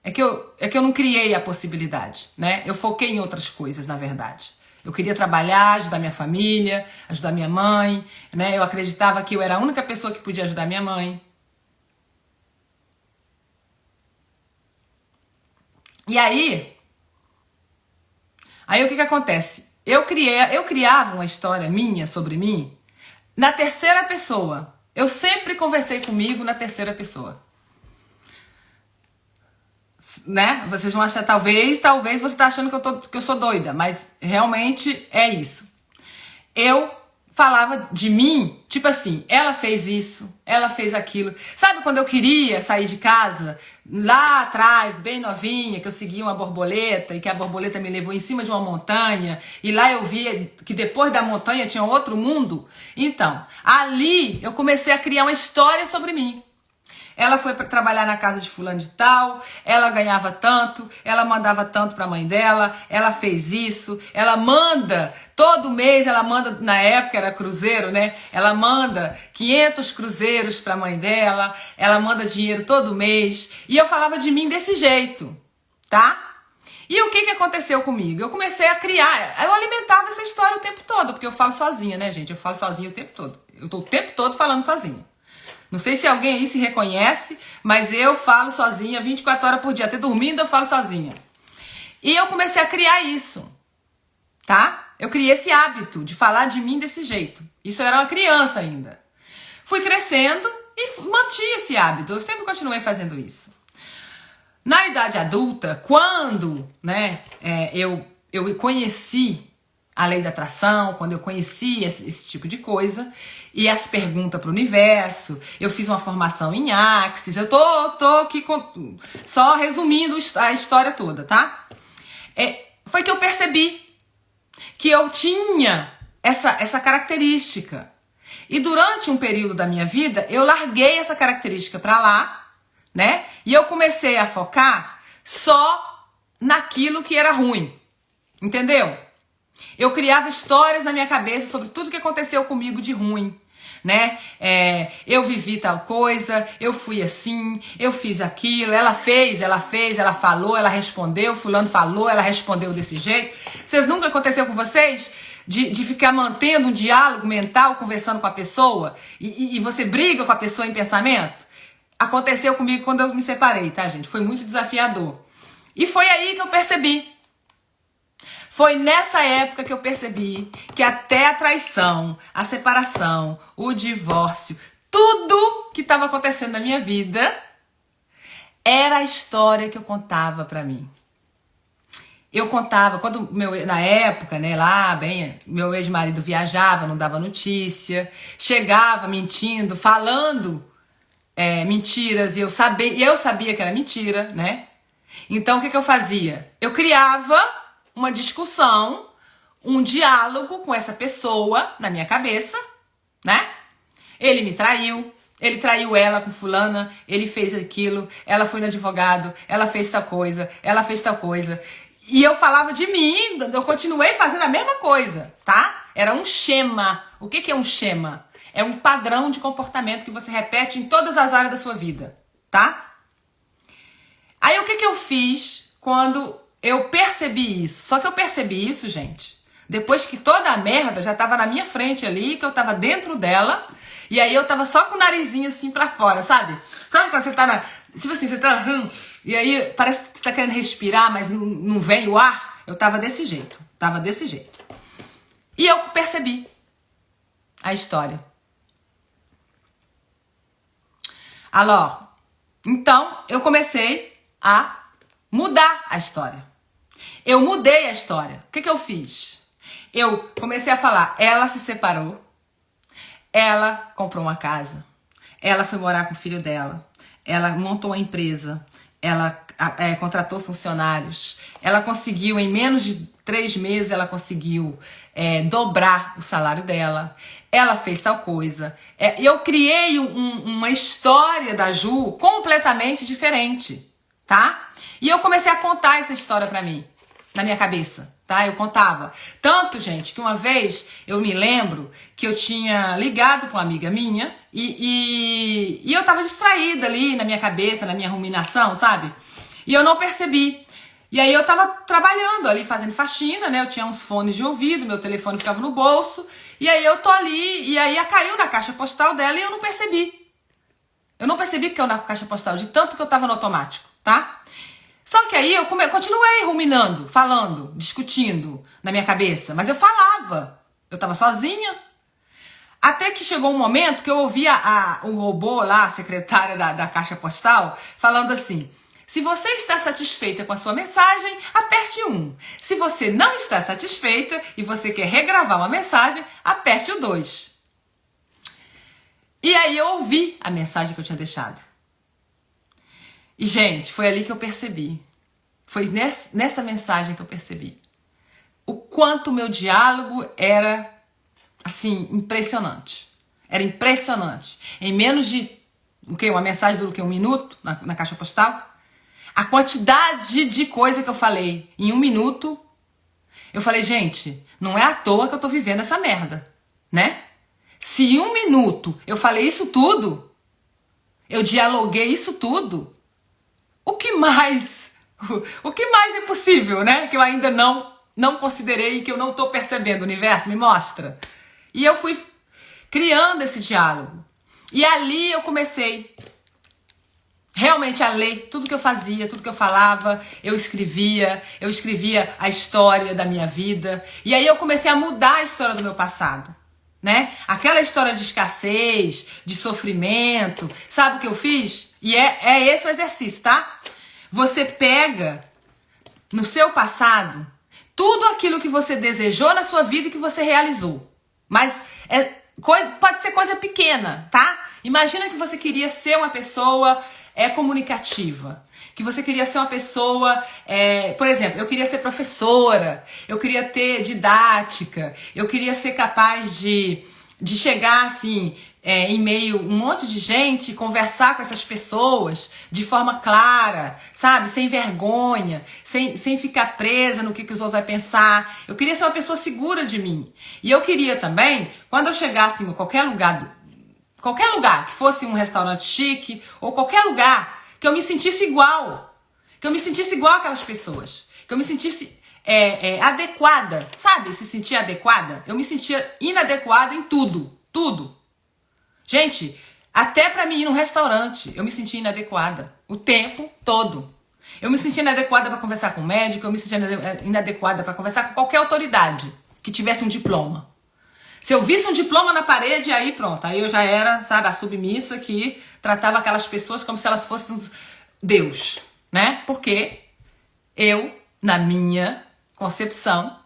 É que eu não criei a possibilidade, né? Eu foquei em outras coisas, na verdade. Eu queria trabalhar, ajudar minha família, ajudar minha mãe, né? Eu acreditava que eu era a única pessoa que podia ajudar minha mãe. E aí o que acontece? Eu criava uma história minha, sobre mim, na terceira pessoa. Eu sempre conversei comigo na terceira pessoa. Né? Vocês vão achar, talvez você tá achando que eu sou doida, mas realmente é isso. Eu falava de mim, tipo assim, ela fez isso, ela fez aquilo. Sabe quando eu queria sair de casa, lá atrás, bem novinha, que eu seguia uma borboleta e que a borboleta me levou em cima de uma montanha e lá eu via que depois da montanha tinha outro mundo? Então, ali eu comecei a criar uma história sobre mim. Ela foi para trabalhar na casa de fulano de tal, ela ganhava tanto, ela mandava tanto para a mãe dela, ela fez isso, ela manda, todo mês ela manda, na época era cruzeiro, né? Ela manda 500 cruzeiros para a mãe dela, ela manda dinheiro todo mês. E eu falava de mim desse jeito, tá? E o que aconteceu comigo? Eu comecei a criar, eu alimentava essa história o tempo todo, porque eu falo sozinha, né, gente? Eu falo sozinha o tempo todo. Eu tô o tempo todo falando sozinha. Não sei se alguém aí se reconhece, mas eu falo sozinha 24 horas por dia. Até dormindo eu falo sozinha. E eu comecei a criar isso, tá? Eu criei esse hábito de falar de mim desse jeito. Isso eu era uma criança ainda. Fui crescendo e mantive esse hábito. Eu sempre continuei fazendo isso. Na idade adulta, quando, né, eu conheci a lei da atração, quando eu conheci esse tipo de coisa, e as perguntas para o universo, eu fiz uma formação em Axis, eu tô aqui só resumindo a história toda, tá? Foi que eu percebi que eu tinha essa característica. E durante um período da minha vida, eu larguei essa característica para lá, né? E eu comecei a focar só naquilo que era ruim, entendeu? Eu criava histórias na minha cabeça sobre tudo que aconteceu comigo de ruim, né? Eu vivi tal coisa, eu fui assim, eu fiz aquilo, ela fez, ela falou, ela respondeu, fulano falou, ela respondeu desse jeito. Vocês nunca aconteceu com vocês? De ficar mantendo um diálogo mental, conversando com a pessoa, e você briga com a pessoa em pensamento? Aconteceu comigo quando eu me separei, tá, gente? Foi muito desafiador. E foi aí que eu percebi. Foi nessa época que eu percebi que até a traição, a separação, o divórcio, tudo que estava acontecendo na minha vida era a história que eu contava pra mim. Eu contava, quando na época, né, lá, bem, meu ex-marido viajava, não dava notícia, chegava mentindo, falando mentiras, e eu sabia que era mentira, né? Então, o que eu fazia? Eu criava uma discussão, um diálogo com essa pessoa na minha cabeça, né? Ele traiu ela com fulana, ele fez aquilo, ela foi no advogado, ela fez tal coisa, ela fez tal coisa. E eu falava de mim, eu continuei fazendo a mesma coisa, tá? Era um schema. O que é um schema? É um padrão de comportamento que você repete em todas as áreas da sua vida, tá? Aí o que eu fiz quando eu percebi isso? Só que eu percebi isso, gente, depois que toda a merda já tava na minha frente ali, que eu tava dentro dela, e aí eu tava só com o narizinho assim pra fora, sabe? Sabe quando você tá tipo assim, você tá... E aí parece que você tá querendo respirar, mas não vem o ar? Eu tava desse jeito. E eu percebi a história. Alors, então eu comecei a mudar a história. Eu mudei a história. O que eu fiz? Eu comecei a falar, ela se separou, ela comprou uma casa, ela foi morar com o filho dela, ela montou uma empresa, ela contratou funcionários, ela conseguiu, em menos de 3 meses, ela conseguiu dobrar o salário dela, ela fez tal coisa. Eu criei uma história da Ju completamente diferente, tá? E eu comecei a contar essa história pra mim, na minha cabeça, tá? Eu contava. Tanto, gente, que uma vez eu me lembro que eu tinha ligado com uma amiga minha e eu tava distraída ali na minha cabeça, na minha ruminação, sabe? E eu não percebi. E aí eu tava trabalhando ali, fazendo faxina, né? Eu tinha uns fones de ouvido, meu telefone ficava no bolso. E aí eu tô ali, e aí caiu na caixa postal dela e eu não percebi. Eu não percebi que caiu na caixa postal, de tanto que eu tava no automático, tá? Só que aí eu continuei ruminando, falando, discutindo na minha cabeça. Mas eu falava. Eu tava sozinha. Até que chegou um momento que eu ouvia o robô lá, a secretária da caixa postal, falando assim: se você está satisfeita com a sua mensagem, aperte 1. Se você não está satisfeita e você quer regravar uma mensagem, aperte o 2. E aí eu ouvi a mensagem que eu tinha deixado. E, gente, foi ali que eu percebi. Foi nessa mensagem que eu percebi o quanto o meu diálogo era, assim, impressionante. Era impressionante. Em menos de, uma mensagem dura 1 minuto na caixa postal? A quantidade de coisa que eu falei em 1 minuto, eu falei, gente, não é à toa que eu tô vivendo essa merda, né? Se em 1 minuto eu falei isso tudo, eu dialoguei isso tudo, o que mais é possível, né? Que eu ainda não considerei e que eu não tô percebendo. O universo me mostra. E eu fui criando esse diálogo. E ali eu comecei realmente a ler tudo que eu fazia, tudo que eu falava. Eu escrevia a história da minha vida. E aí eu comecei a mudar a história do meu passado, né? Aquela história de escassez, de sofrimento. Sabe o que eu fiz? E é esse o exercício, tá? Você pega no seu passado tudo aquilo que você desejou na sua vida e que você realizou. Mas pode ser coisa pequena, tá? Imagina que você queria ser uma pessoa comunicativa. Que você queria ser uma pessoa... por exemplo, eu queria ser professora. Eu queria ter didática. Eu queria ser capaz de chegar assim... em meio a um monte de gente, conversar com essas pessoas de forma clara, sabe? Sem vergonha, sem ficar presa no que os outros vão pensar. Eu queria ser uma pessoa segura de mim. E eu queria também, quando eu chegasse em qualquer lugar, que fosse um restaurante chique, ou qualquer lugar, que eu me sentisse igual. Que eu me sentisse igual aquelas pessoas. Que eu me sentisse adequada, sabe? Se sentir adequada. Eu me sentia inadequada em tudo. Gente, até pra mim ir num restaurante, eu me sentia inadequada o tempo todo. Eu me sentia inadequada pra conversar com o médico, eu me sentia inadequada pra conversar com qualquer autoridade que tivesse um diploma. Se eu visse um diploma na parede, aí pronto, aí eu já era, sabe, a submissa que tratava aquelas pessoas como se elas fossem Deus, né? Porque eu, na minha concepção,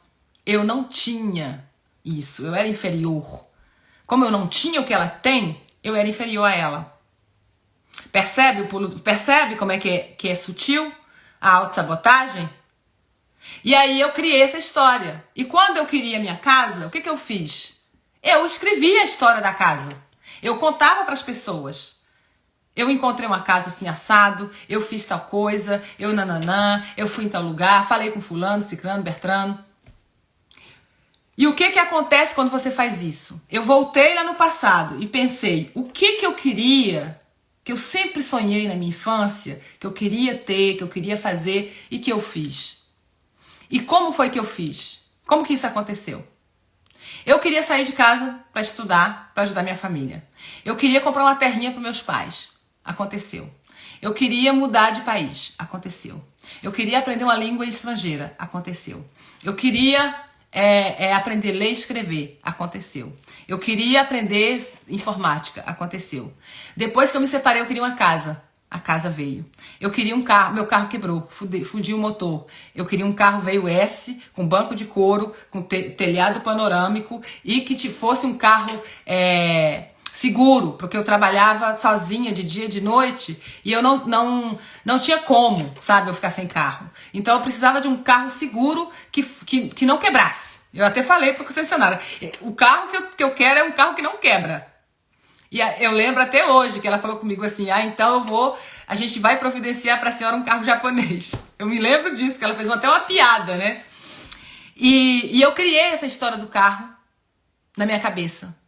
eu não tinha isso, eu era inferior. Como eu não tinha o que ela tem, eu era inferior a ela. Percebe como é que é sutil a autossabotagem? E aí eu criei essa história. E quando eu queria minha casa, o que eu fiz? Eu escrevi a história da casa. Eu contava para as pessoas. Eu encontrei uma casa assim assado, eu fiz tal coisa, eu nananã, eu fui em tal lugar, falei com fulano, ciclano, bertrano. E o que acontece quando você faz isso? Eu voltei lá no passado e pensei, o que eu queria, que eu sempre sonhei na minha infância, que eu queria ter, que eu queria fazer e que eu fiz. E como foi que eu fiz? Como que isso aconteceu? Eu queria sair de casa para estudar, para ajudar minha família. Eu queria comprar uma terrinha para meus pais. Aconteceu. Eu queria mudar de país. Aconteceu. Eu queria aprender uma língua estrangeira. Aconteceu. Eu queria aprender a ler e escrever. Aconteceu. Eu queria aprender informática. Aconteceu. Depois que eu me separei, eu queria uma casa. A casa veio. Eu queria um carro, meu carro quebrou, fundiu o motor. Eu queria um carro veio S, com banco de couro, com telhado panorâmico e que fosse um carro seguro, porque eu trabalhava sozinha de dia e de noite e eu não tinha como, sabe, eu ficar sem carro. Então eu precisava de um carro seguro que não quebrasse. Eu até falei para a concessionária, o carro que eu quero é um carro que não quebra. E eu lembro até hoje que ela falou comigo assim, então a gente vai providenciar para a senhora um carro japonês. Eu me lembro disso, que ela fez até uma piada, né? E eu criei essa história do carro na minha cabeça.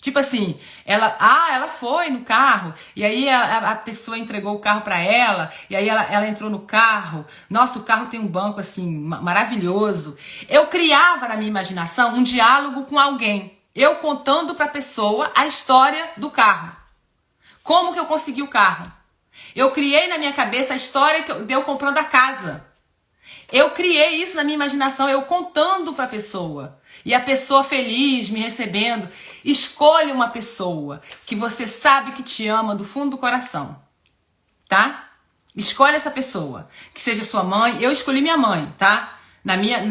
Tipo assim, ela foi no carro, e aí a pessoa entregou o carro para ela, e aí ela entrou no carro. Nossa, o carro tem um banco assim, maravilhoso. Eu criava na minha imaginação um diálogo com alguém. Eu contando para a pessoa a história do carro. Como que eu consegui o carro? Eu criei na minha cabeça a história de eu comprando a casa. Eu criei isso na minha imaginação, eu contando para a pessoa. E a pessoa feliz, me recebendo. Escolha uma pessoa que você sabe que te ama do fundo do coração. Tá? Escolha essa pessoa. Que seja sua mãe. Eu escolhi minha mãe, tá?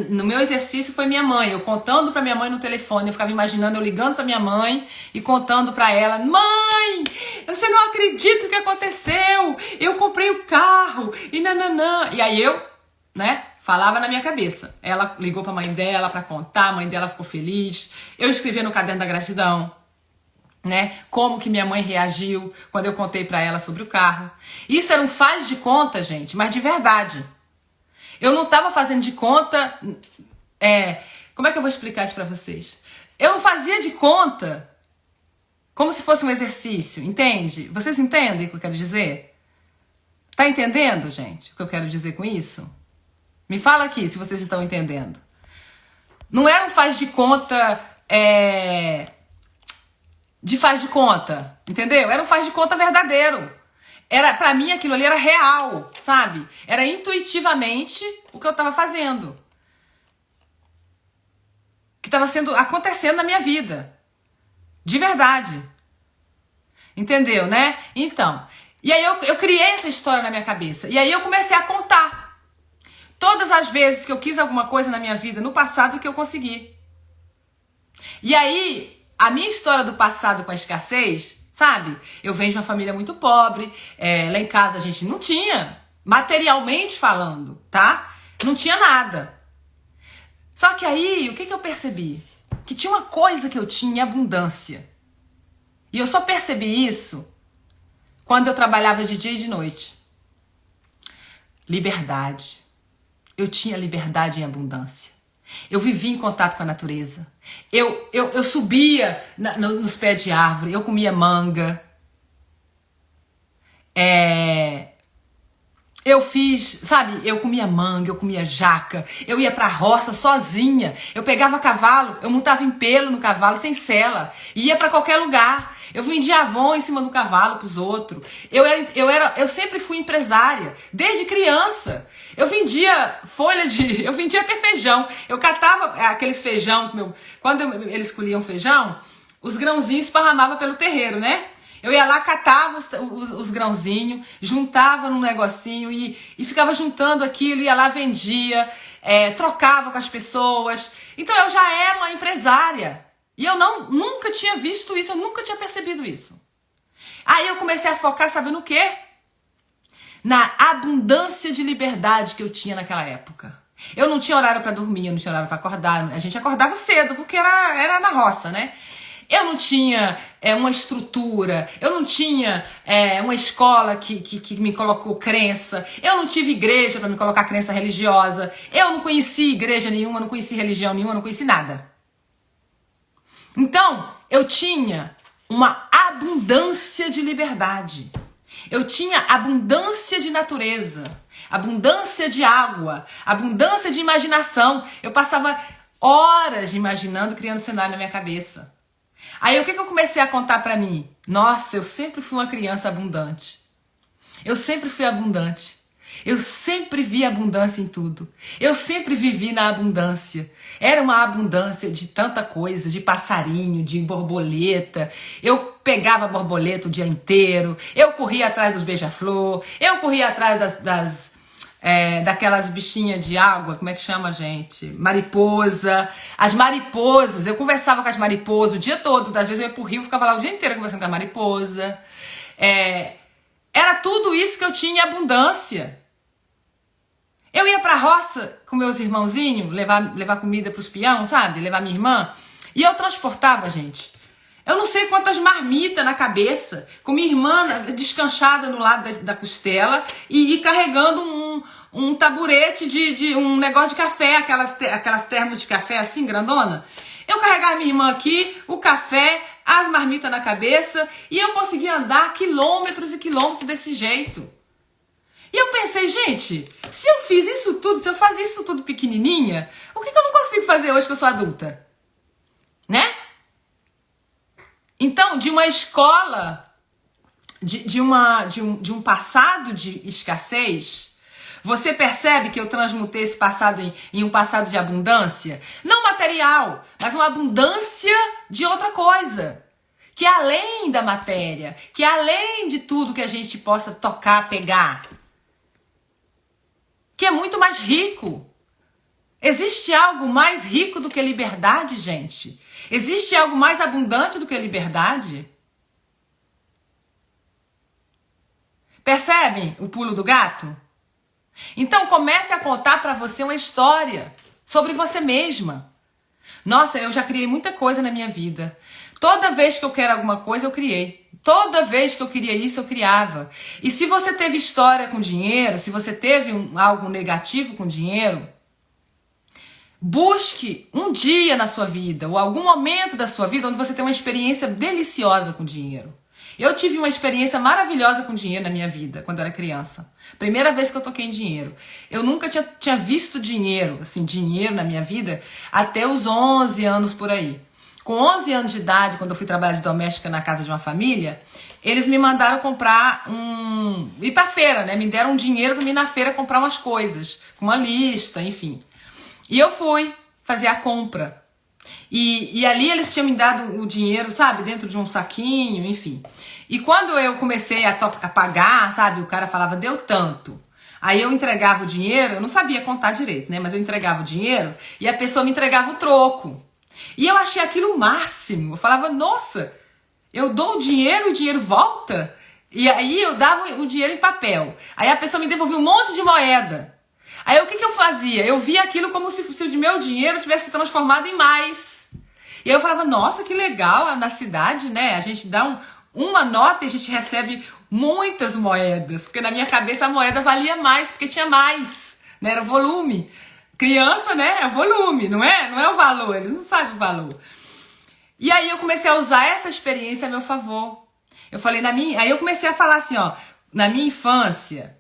No meu exercício foi minha mãe, eu contando pra minha mãe no telefone, eu ficava imaginando eu ligando pra minha mãe e contando pra ela, mãe, você não acredita o que aconteceu, eu comprei o carro e nananã, e aí eu, falava na minha cabeça. Ela ligou pra mãe dela pra contar, a mãe dela ficou feliz, eu escrevi no caderno da gratidão, como que minha mãe reagiu quando eu contei pra ela sobre o carro. Isso era um faz de conta, gente, mas de verdade. Eu não estava fazendo de conta... como é que eu vou explicar isso para vocês? Eu não fazia de conta como se fosse um exercício, entende? Vocês entendem o que eu quero dizer? Tá entendendo, gente, o que eu quero dizer com isso? Me fala aqui se vocês estão entendendo. Não era um faz de conta... de faz de conta, entendeu? Era um faz de conta verdadeiro. Pra mim aquilo ali era real, sabe? Era intuitivamente o que eu tava fazendo. Que tava acontecendo na minha vida. De verdade. Entendeu, né? Então, e aí eu criei essa história na minha cabeça. E aí eu comecei a contar. Todas as vezes que eu quis alguma coisa na minha vida, no passado, que eu consegui. E aí, a minha história do passado com a escassez... Sabe? Eu venho de uma família muito pobre, lá em casa a gente não tinha, materialmente falando, tá? Não tinha nada. Só que aí, o que eu percebi? Que tinha uma coisa que eu tinha em abundância. E eu só percebi isso quando eu trabalhava de dia e de noite. Liberdade. Eu tinha liberdade em abundância. Eu vivia em contato com a natureza. Eu subia nos pés de árvore, eu comia manga. Eu fiz, sabe, eu comia manga, eu comia jaca, eu ia pra roça sozinha, eu pegava cavalo, eu montava em pelo no cavalo, sem sela, ia pra qualquer lugar. Eu vendia Avon em cima do cavalo pros outros. Eu sempre fui empresária, desde criança. Eu vendia eu vendia até feijão. Eu catava aqueles feijão, quando eles colhiam feijão, os grãozinhos esparramavam pelo terreiro, né? Eu ia lá, catava os grãozinhos, juntava num negocinho e ficava juntando aquilo, ia lá, vendia. trocava com as pessoas. Então eu já era uma empresária. E eu nunca tinha visto isso, eu nunca tinha percebido isso. Aí eu comecei a focar, sabe no quê? Na abundância de liberdade que eu tinha naquela época. Eu não tinha horário para dormir, eu não tinha horário para acordar. A gente acordava cedo, porque era na roça, né? Eu não tinha uma estrutura, eu não tinha uma escola que me colocou crença, eu não tive igreja para me colocar crença religiosa, eu não conheci igreja nenhuma, não conheci religião nenhuma, não conheci nada. Então, eu tinha uma abundância de liberdade. Eu tinha abundância de natureza, abundância de água, abundância de imaginação. Eu passava horas imaginando, criando cenário na minha cabeça. Aí o que eu comecei a contar pra mim? Nossa, eu sempre fui uma criança abundante. Eu sempre fui abundante. Eu sempre vi abundância em tudo. Eu sempre vivi na abundância. Era uma abundância de tanta coisa, de passarinho, de borboleta. Eu pegava borboleta o dia inteiro. Eu corria atrás dos beija-flor. Eu corria atrás daquelas bichinhas de água, como é que chama, gente? Mariposa. As mariposas, eu conversava com as mariposas o dia todo. Às vezes eu ia pro rio e ficava lá o dia inteiro conversando com a mariposa. Era tudo isso que eu tinha em abundância. Eu ia pra roça com meus irmãozinhos, levar comida pros peão, sabe? Levar minha irmã. E eu transportava, gente. Eu não sei quantas marmitas na cabeça, com minha irmã descanchada no lado da costela e carregando um taburete de um negócio de café, aquelas termos de café assim, grandona. Eu carregava minha irmã aqui, o café, as marmitas na cabeça e eu conseguia andar quilômetros e quilômetros desse jeito. E eu pensei, gente, se eu fiz isso tudo, se eu fazia isso tudo pequenininha, o que eu não consigo fazer hoje que eu sou adulta? Né? Então, de uma escola, de um passado de escassez, você percebe que eu transmutei esse passado em um passado de abundância? Não material, mas uma abundância de outra coisa. Que é além da matéria, que é além de tudo que a gente possa tocar, pegar. Que é muito mais rico. Existe algo mais rico do que liberdade, gente? Existe algo mais abundante do que liberdade? Percebem o pulo do gato? Então comece a contar para você uma história sobre você mesma. Nossa, eu já criei muita coisa na minha vida. Toda vez que eu quero alguma coisa, eu criei. Toda vez que eu queria isso, eu criava. E se você teve história com dinheiro, se você teve algo negativo com dinheiro, busque um dia na sua vida, ou algum momento da sua vida, onde você tem uma experiência deliciosa com dinheiro. Eu tive uma experiência maravilhosa com dinheiro na minha vida, quando eu era criança. Primeira vez que eu toquei em dinheiro. Eu nunca tinha visto dinheiro, assim, dinheiro na minha vida, até os 11 anos por aí. Com 11 anos de idade, quando eu fui trabalhar de doméstica na casa de uma família, eles me mandaram comprar ir pra feira, né? Me deram um dinheiro pra mim ir na feira comprar umas coisas, com uma lista, enfim. E eu fui fazer a compra. E ali eles tinham me dado o dinheiro, sabe? Dentro de um saquinho, enfim. E quando eu comecei a pagar, sabe? O cara falava, deu tanto. Aí eu entregava o dinheiro, eu não sabia contar direito, né? Mas eu entregava o dinheiro e a pessoa me entregava o troco. E eu achei aquilo o máximo. Eu falava, nossa, eu dou o dinheiro volta? E aí eu dava o dinheiro em papel. Aí a pessoa me devolvia um monte de moeda. Aí o que eu fazia? Eu via aquilo como se o meu dinheiro tivesse se transformado em mais. E aí eu falava, nossa, que legal, na cidade, né? A gente dá uma nota e a gente recebe muitas moedas. Porque na minha cabeça a moeda valia mais, porque tinha mais, né? Era volume. Criança, né? É volume, não é? Não é o valor, eles não sabem o valor. E aí eu comecei a usar essa experiência a meu favor. Eu falei, aí eu comecei a falar assim, ó, na minha infância,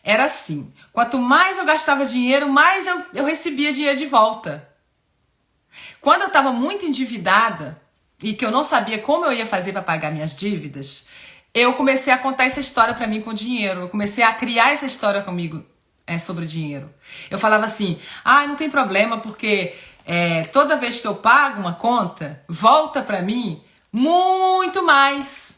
era assim, quanto mais eu gastava dinheiro, mais eu recebia dinheiro de volta. Quando eu estava muito endividada, e que eu não sabia como eu ia fazer para pagar minhas dívidas, eu comecei a contar essa história para mim com dinheiro, eu comecei a criar essa história comigo, sobre dinheiro. Eu falava assim, não tem problema, porque toda vez que eu pago uma conta, volta pra mim muito mais.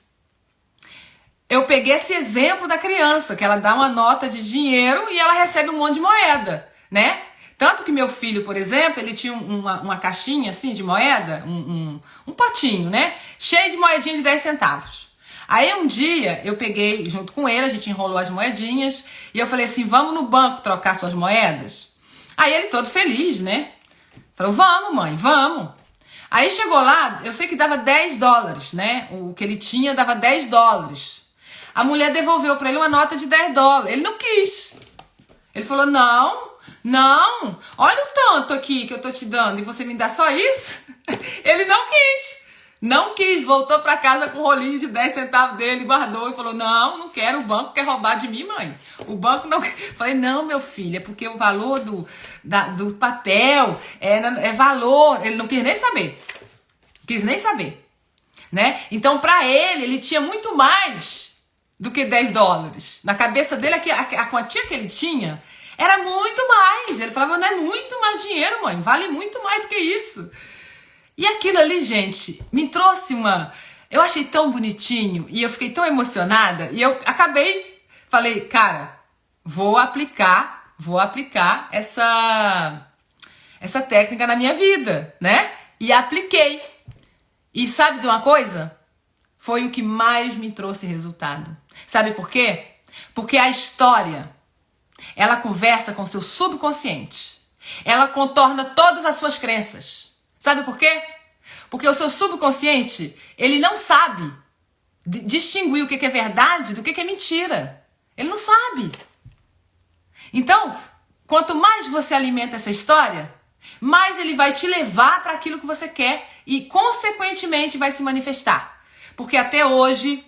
Eu peguei esse exemplo da criança, que ela dá uma nota de dinheiro e ela recebe um monte de moeda, né? Tanto que meu filho, por exemplo, ele tinha uma caixinha assim de moeda, um potinho, né? Cheio de moedinhas de 10 centavos. Aí um dia eu peguei junto com ele, a gente enrolou as moedinhas e eu falei assim, vamos no banco trocar suas moedas? Aí ele todo feliz, né? Falou, vamos mãe, vamos. Aí chegou lá, eu sei que dava 10 dólares, né? O que ele tinha dava 10 dólares. A mulher devolveu pra ele uma nota de 10 dólares. Ele não quis. Ele falou, não, olha o tanto aqui que eu tô te dando e você me dá só isso? Ele não quis, voltou pra casa com um rolinho de 10 centavos dele, guardou e falou, não quero, o banco quer roubar de mim, mãe. O banco não... Falei, não, meu filho, é porque o valor do papel é valor. Ele não quis nem saber, né? Então, pra ele tinha muito mais do que 10 dólares. Na cabeça dele, a quantia que ele tinha era muito mais. Ele falava, não é muito mais dinheiro, mãe, vale muito mais do que isso. E aquilo ali, gente, me trouxe eu achei tão bonitinho e eu fiquei tão emocionada e eu falei, cara, vou aplicar essa técnica na minha vida, né? E apliquei. E sabe de uma coisa? Foi o que mais me trouxe resultado. Sabe por quê? Porque a história, ela conversa com o seu subconsciente. Ela contorna todas as suas crenças. Sabe por quê? Porque o seu subconsciente, ele não sabe distinguir o que é verdade do que é mentira. Ele não sabe. Então, quanto mais você alimenta essa história, mais ele vai te levar para aquilo que você quer e, consequentemente, vai se manifestar. Porque até hoje,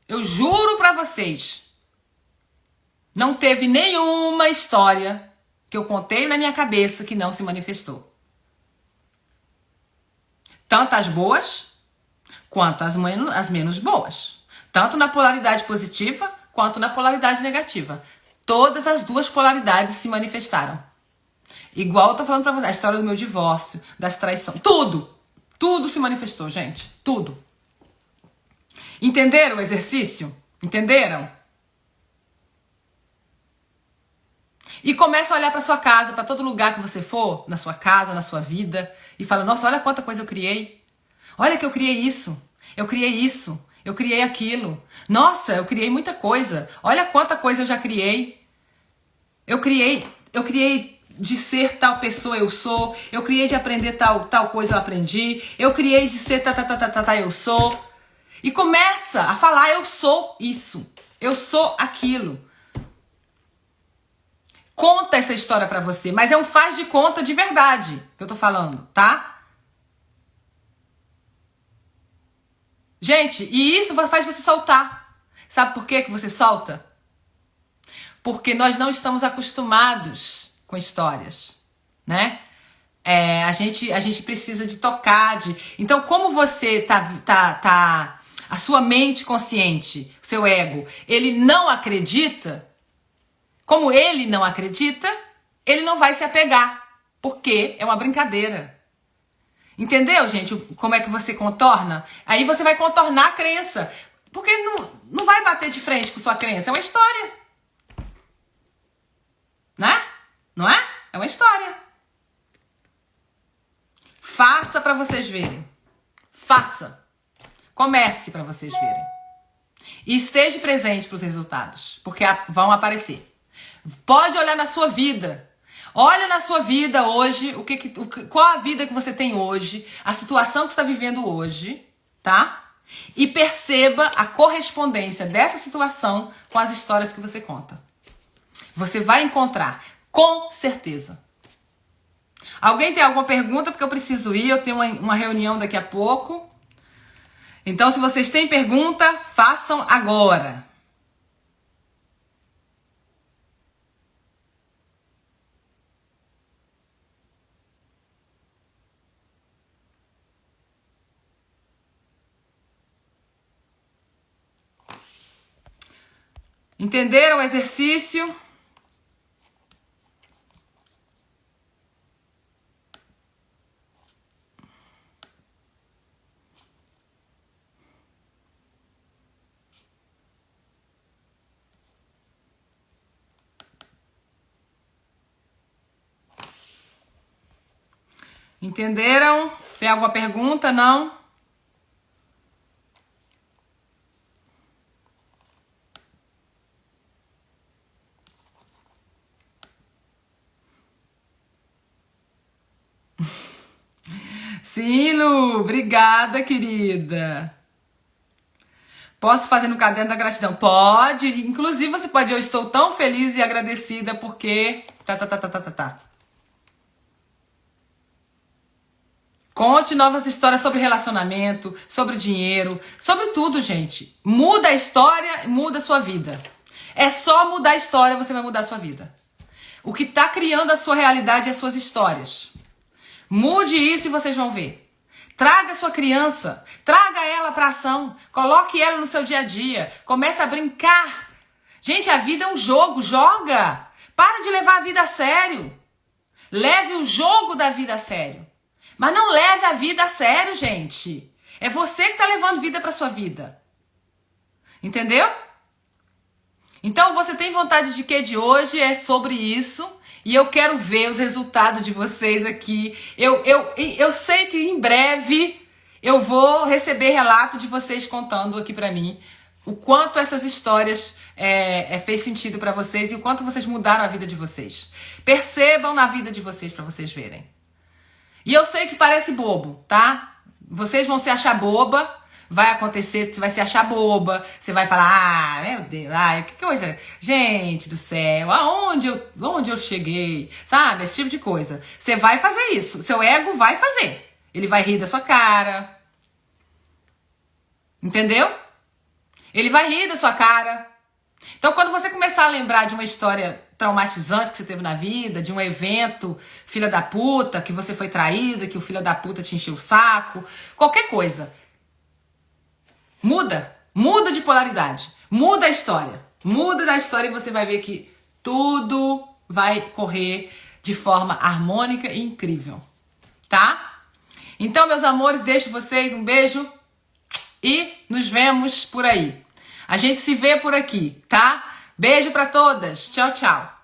eu juro para vocês, não teve nenhuma história que eu contei na minha cabeça que não se manifestou. Tanto as boas, quanto as menos boas. Tanto na polaridade positiva, quanto na polaridade negativa. Todas as duas polaridades se manifestaram. Igual eu tô falando pra vocês, a história do meu divórcio, das traições, tudo. Tudo se manifestou, gente. Tudo. Entenderam o exercício? Entenderam? E começa a olhar pra sua casa, pra todo lugar que você for, na sua casa, na sua vida, e fala, nossa, olha quanta coisa eu criei. Olha que eu criei isso. Eu criei isso. Eu criei aquilo. Nossa, eu criei muita coisa. Olha quanta coisa eu já criei. Eu criei de ser tal pessoa, eu sou. Eu criei de aprender tal coisa, eu aprendi. Eu criei de ser eu sou. E começa a falar, eu sou isso. Eu sou aquilo. Conta essa história pra você, mas é um faz de conta de verdade que eu tô falando, tá? Gente, e isso faz você soltar. Sabe por que você solta? Porque nós não estamos acostumados com histórias, né? A gente precisa de tocar, Então, como você a sua mente consciente, o seu ego, ele não acredita, como ele não acredita, ele não vai se apegar, porque é uma brincadeira. Entendeu, gente? Como é que você contorna? Aí você vai contornar a crença, porque não vai bater de frente com sua crença, é uma história. Né? Não é? É uma história. Faça para vocês verem. Faça. Comece para vocês verem. E esteja presente para os resultados, porque vão aparecer. Pode olhar na sua vida. Olha na sua vida hoje, qual a vida que você tem hoje, a situação que você está vivendo hoje, tá? E perceba a correspondência dessa situação com as histórias que você conta. Você vai encontrar, com certeza. Alguém tem alguma pergunta? Porque eu preciso ir, eu tenho uma reunião daqui a pouco. Então, se vocês têm pergunta, façam agora. Entenderam o exercício? Entenderam? Tem alguma pergunta? Não? Sim, Lu, obrigada, querida. Posso fazer no caderno da gratidão? Pode. Inclusive, você pode. Eu estou tão feliz e agradecida porque. Tá. Conte novas histórias sobre relacionamento, sobre dinheiro, sobre tudo, gente. Muda a história, muda a sua vida. É só mudar a história, você vai mudar a sua vida. O que está criando a sua realidade é as suas histórias. Mude isso e vocês vão ver. Traga sua criança, traga ela para ação, coloque ela no seu dia a dia, comece a brincar. Gente, a vida é um jogo, joga. Para de levar a vida a sério. Leve o jogo da vida a sério. Mas não leve a vida a sério, gente. É você que está levando vida para sua vida. Entendeu? Então, você tem vontade de quê de hoje? É sobre isso. E eu quero ver os resultados de vocês aqui. Eu sei que em breve eu vou receber relato de vocês contando aqui pra mim o quanto essas histórias fez sentido pra vocês e o quanto vocês mudaram a vida de vocês. Percebam na vida de vocês pra vocês verem. E eu sei que parece bobo, tá? Vocês vão se achar boba. Vai acontecer, você vai se achar boba, você vai falar, ah, meu Deus, que coisa, gente do céu, onde eu cheguei, sabe, esse tipo de coisa. Você vai fazer isso, seu ego vai fazer, ele vai rir da sua cara, entendeu? Ele vai rir da sua cara. Então, quando você começar a lembrar de uma história traumatizante que você teve na vida, de um evento, filha da puta, que você foi traída, que o filho da puta te encheu o saco, qualquer coisa, muda de polaridade, muda a história, muda da história e você vai ver que tudo vai correr de forma harmônica e incrível, tá? Então, meus amores, deixo vocês um beijo e nos vemos por aí. A gente se vê por aqui, tá? Beijo pra todas, tchau, tchau.